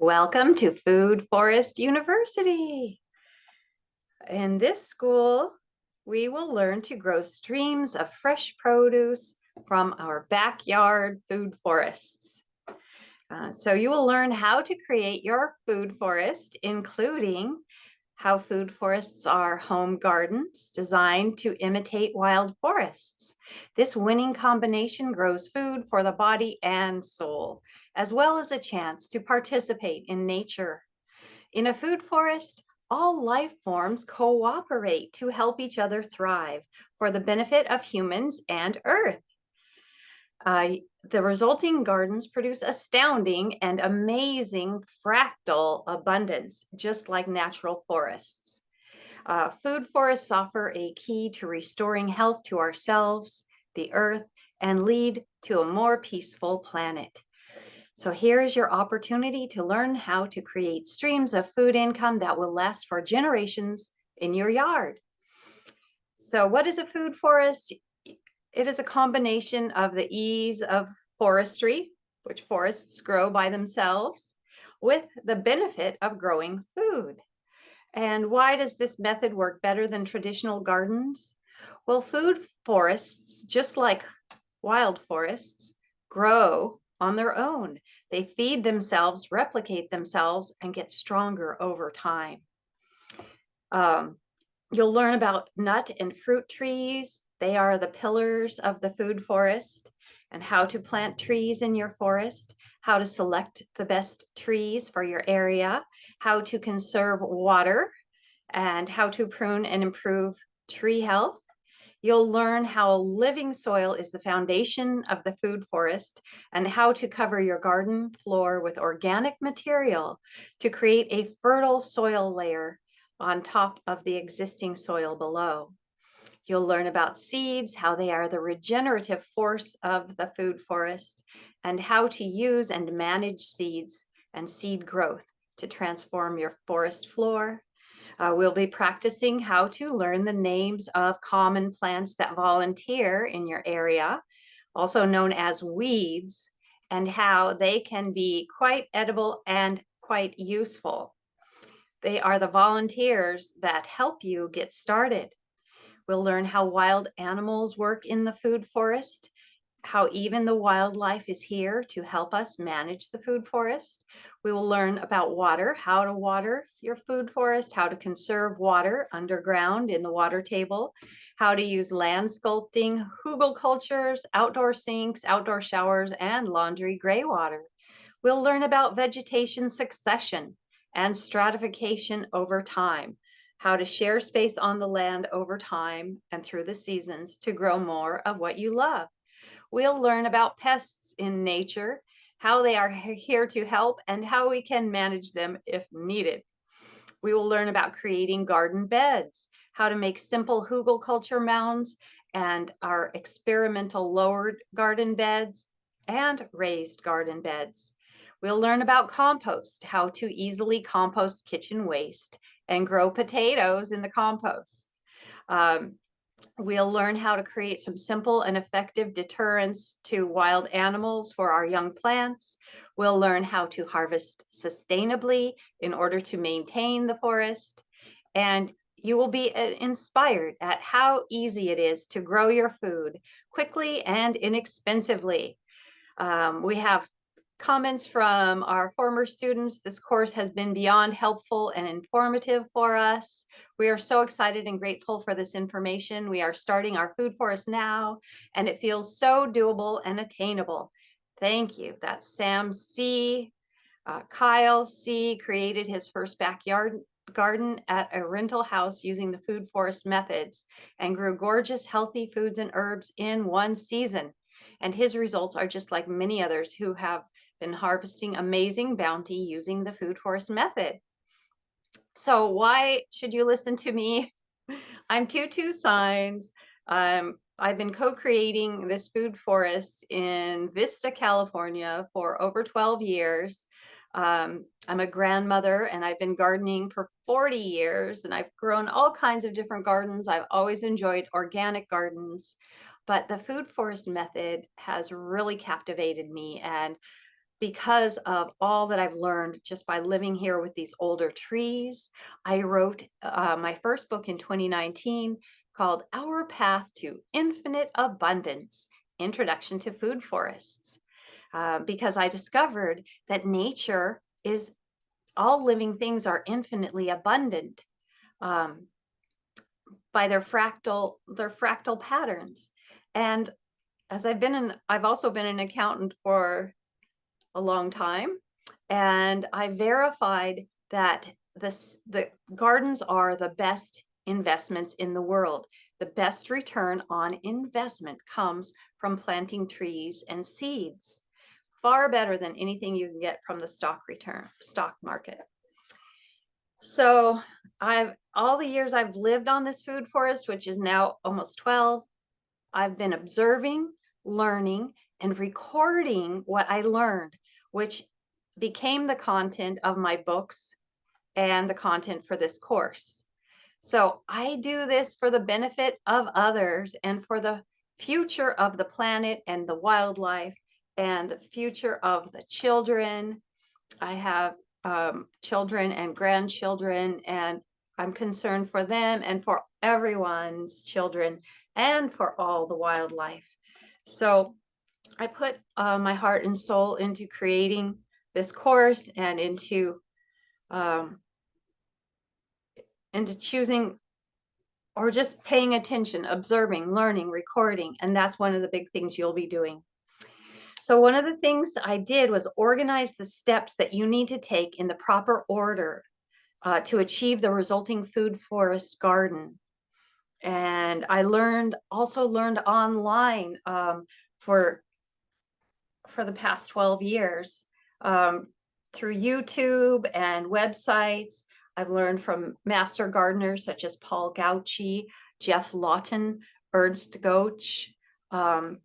Welcome to Food Forest University. In this school, we will learn to grow streams of fresh produce from our backyard food forests. So you will learn how to create your food forest, including how food forests are home gardens designed to imitate wild forests. This winning combination grows food for the body and soul, as well as a chance to participate in nature. In a food forest, all life forms cooperate to help each other thrive for the benefit of humans and Earth. The resulting gardens produce astounding and amazing fractal abundance, just like natural forests. Food forests offer a key to restoring health to ourselves, the earth, and lead to a more peaceful planet. So here is your opportunity to learn how to create streams of food income that will last for generations in your yard. So what is a food forest? It is a combination of the ease of forestry, which forests grow by themselves, with the benefit of growing food. And why does this method work better than traditional gardens? Well, food forests, just like wild forests, grow on their own. They feed themselves, replicate themselves, and get stronger over time. You'll learn about nut and fruit trees. They are the pillars of the food forest, and how to plant trees in your forest, how to select the best trees for your area, how to conserve water, and how to prune and improve tree health. You'll learn how living soil is the foundation of the food forest and how to cover your garden floor with organic material to create a fertile soil layer on top of the existing soil below. You'll learn about seeds, how they are the regenerative force of the food forest, and how to use and manage seeds and seed growth to transform your forest floor. We'll be practicing how to learn the names of common plants that volunteer in your area, also known as weeds, and how they can be quite edible and quite useful. They are the volunteers that help you get started. We'll learn how wild animals work in the food forest, how even the wildlife is here to help us manage the food forest. We will learn about water, how to water your food forest, how to conserve water underground in the water table, how to use land sculpting, hugelkultures, outdoor sinks, outdoor showers, and laundry gray water. We'll learn about vegetation succession and stratification over time, how to share space on the land over time and through the seasons to grow more of what you love. We'll learn about pests in nature, how they are here to help, and how we can manage them if needed. We will learn about creating garden beds, how to make simple hugelkultur mounds, and our experimental lowered garden beds and raised garden beds. We'll learn about compost, how to easily compost kitchen waste and grow potatoes in the compost. We'll learn how to create some simple and effective deterrents to wild animals for our young plants. We'll learn how to harvest sustainably in order to maintain the forest. And you will be inspired at how easy it is to grow your food quickly and inexpensively. We have comments from our former students. This course has been beyond helpful and informative for us. We are so excited and grateful for this information. We are starting our food forest now, and it feels so doable and attainable. Thank you. That's Sam C. Kyle C. created his first backyard garden at a rental house using the food forest methods and grew gorgeous, healthy foods and herbs in one season. And his results are just like many others who have been harvesting amazing bounty using the food forest method. So why should you listen to me? I'm Tutu Sainz. I've been co-creating this food forest in Vista, California for over 12 years. I'm a grandmother and I've been gardening for 40 years and I've grown all kinds of different gardens. I've always enjoyed organic gardens, but the food forest method has really captivated me, and because of all that I've learned just by living here with these older trees, I wrote my first book in 2019 called Our Path to Infinite Abundance, Introduction to Food Forests, because I discovered that nature is, all living things are infinitely abundant by their fractal patterns. And as I've also been an accountant for a long time, and I verified that the gardens are the best investments in the world. The best return on investment comes from planting trees and seeds, far better than anything you can get from the stock market. So all the years I've lived on this food forest, which is now almost 12, I've been observing, learning, and recording what I learned, which became the content of my books and the content for this course. So I do this for the benefit of others and for the future of the planet and the wildlife and the future of the children. I have children and grandchildren, and I'm concerned for them and for everyone's children and for all the wildlife. So I put my heart and soul into creating this course and into choosing, or just paying attention, observing, learning, recording. And that's one of the big things you'll be doing. So one of the things I did was organize the steps that you need to take in the proper order to achieve the resulting food forest garden. And I also learned online for the past 12 years through YouTube and websites. I've learned from master gardeners such as Paul Gauci, Jeff Lawton, Ernst Goetsch, and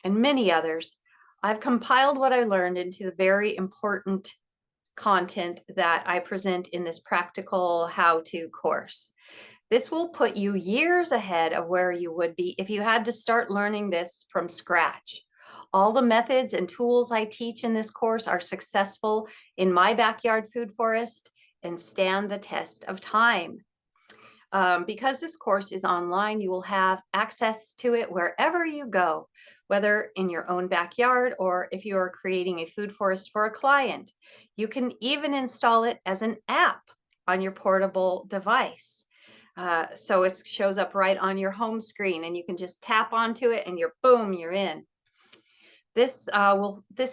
many others. I've compiled what I learned into the very important content that I present in this practical how-to course. This will put you years ahead of where you would be if you had to start learning this from scratch. All the methods and tools I teach in this course are successful in my backyard food forest and stand the test of time. Because this course is online, you will have access to it wherever you go, whether in your own backyard or if you are creating a food forest for a client. You can even install it as an app on your portable device. So it shows up right on your home screen and you can just tap onto it and you're in. This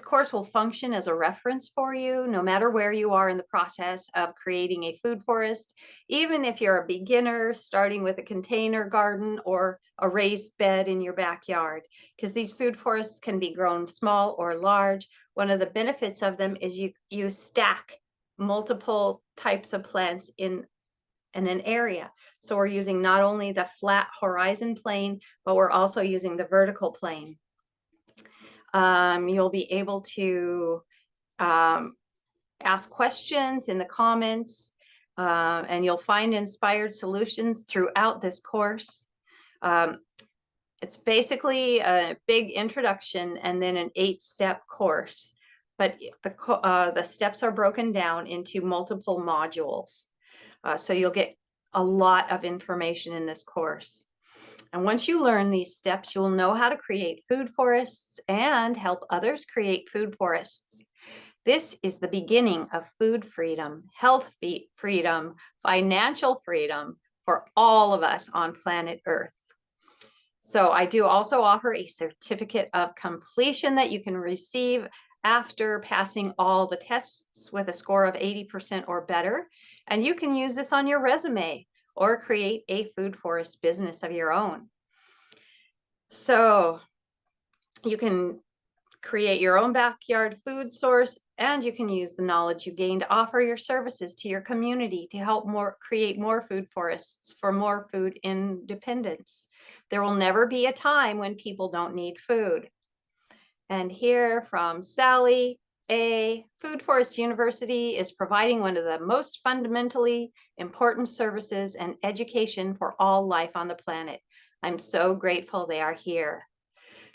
course will function as a reference for you no matter where you are in the process of creating a food forest, even if you're a beginner starting with a container garden or a raised bed in your backyard, because these food forests can be grown small or large. One of the benefits of them is you stack multiple types of plants in an area. So we're using not only the flat horizon plane, but we're also using the vertical plane. You'll be able to ask questions in the comments, and you'll find inspired solutions throughout this course. It's basically a big introduction and then an 8-step course, but the steps are broken down into multiple modules. So you'll get a lot of information in this course. And once you learn these steps, you'll know how to create food forests and help others create food forests. This is the beginning of food freedom, health freedom, financial freedom for all of us on planet Earth. So I do also offer a certificate of completion that you can receive after passing all the tests with a score of 80% or better. And you can use this on your resume or create a food forest business of your own. So you can create your own backyard food source, and you can use the knowledge you gain to offer your services to your community to help create more food forests for more food independence. There will never be a time when people don't need food. And here from Sally, Food Forest University is providing one of the most fundamentally important services and education for all life on the planet. I'm so grateful they are here.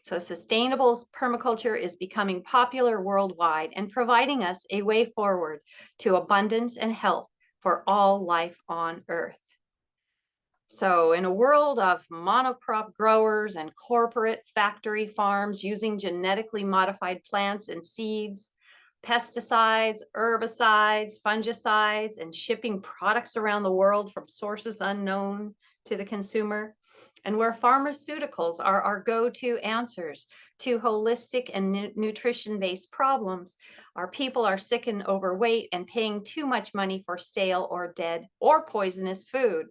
So sustainable permaculture is becoming popular worldwide and providing us a way forward to abundance and health for all life on Earth. So in a world of monocrop growers and corporate factory farms using genetically modified plants and seeds, pesticides, herbicides, fungicides, and shipping products around the world from sources unknown to the consumer, and where pharmaceuticals are our go-to answers to holistic and nutrition-based problems, our people are sick and overweight and paying too much money for stale or dead or poisonous food.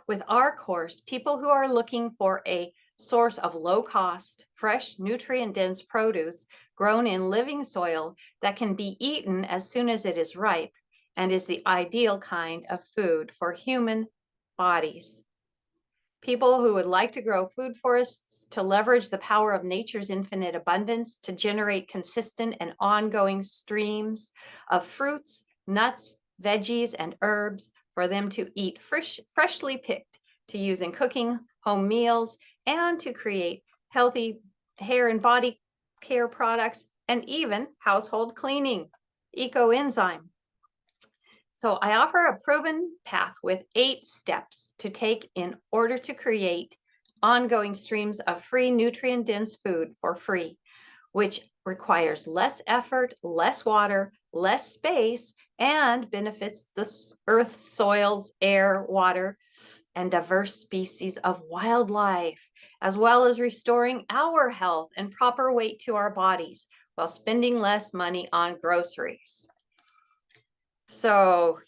With our course, people who are looking for a source of low-cost, fresh, nutrient-dense produce grown in living soil that can be eaten as soon as it is ripe and is the ideal kind of food for human bodies. People who would like to grow food forests to leverage the power of nature's infinite abundance to generate consistent and ongoing streams of fruits, nuts, veggies, and herbs for them to eat freshly picked, to use in cooking, home meals, and to create healthy hair and body care products, and even household cleaning, eco-enzyme. So I offer a proven path with 8 steps to take in order to create ongoing streams of free nutrient-dense food for free, which requires less effort, less water, less space, and benefits the earth, soils, air, water, and diverse species of wildlife, as well as restoring our health and proper weight to our bodies while spending less money on groceries. So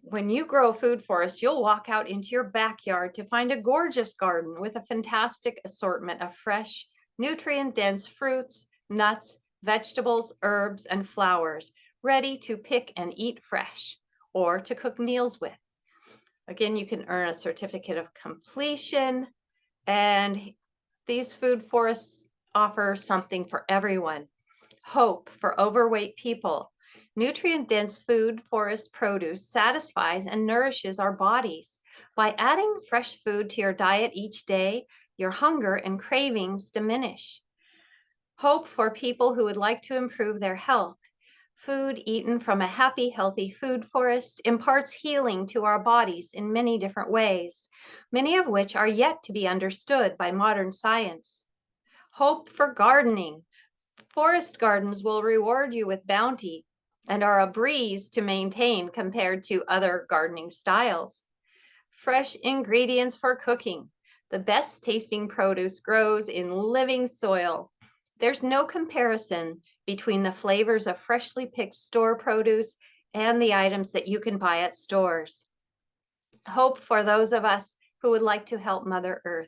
when you grow a food forest, you'll walk out into your backyard to find a gorgeous garden with a fantastic assortment of fresh, nutrient-dense fruits, nuts, vegetables, herbs, and flowers, ready to pick and eat fresh or to cook meals with. Again, you can earn a certificate of completion, and these food forests offer something for everyone. Hope for overweight people. Nutrient-dense food forest produce satisfies and nourishes our bodies. By adding fresh food to your diet each day, your hunger and cravings diminish. Hope for people who would like to improve their health. Food eaten from a happy, healthy food forest imparts healing to our bodies in many different ways, many of which are yet to be understood by modern science. Hope for gardening. Forest gardens will reward you with bounty and are a breeze to maintain compared to other gardening styles. Fresh ingredients for cooking. The best tasting produce grows in living soil. There's no comparison between the flavors of freshly picked store produce and the items that you can buy at stores. Hope for those of us who would like to help Mother Earth.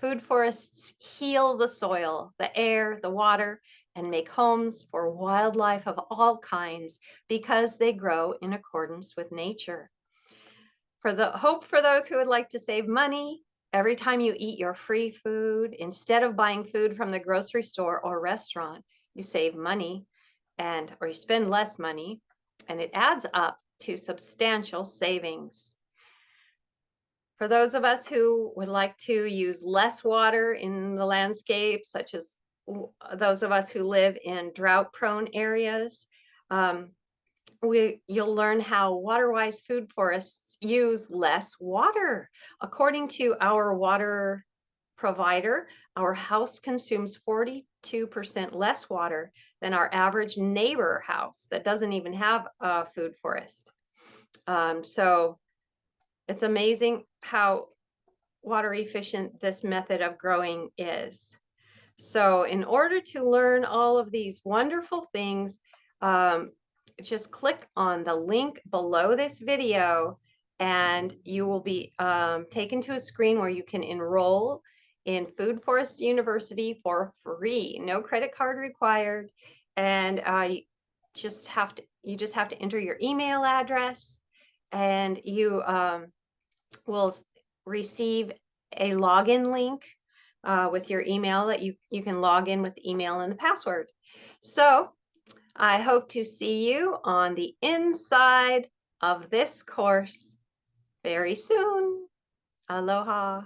Food forests heal the soil, the air, the water, and make homes for wildlife of all kinds because they grow in accordance with nature. For the hope for those who would like to save money, every time you eat your free food, instead of buying food from the grocery store or restaurant, you save money or you spend less money, and it adds up to substantial savings. For those of us who would like to use less water in the landscape, such as those of us who live in drought-prone areas, you'll learn how water-wise food forests use less water. According to our water provider, our house consumes 42% less water than our average neighbor house that doesn't even have a food forest. So it's amazing how water efficient this method of growing is. So in order to learn all of these wonderful things, just click on the link below this video and you will be taken to a screen where you can enroll in Food Forest University for free, no credit card required. And you just have to enter your email address, and you will receive a login link with your email that you can log in with the email and the password. So I hope to see you on the inside of this course very soon. Aloha.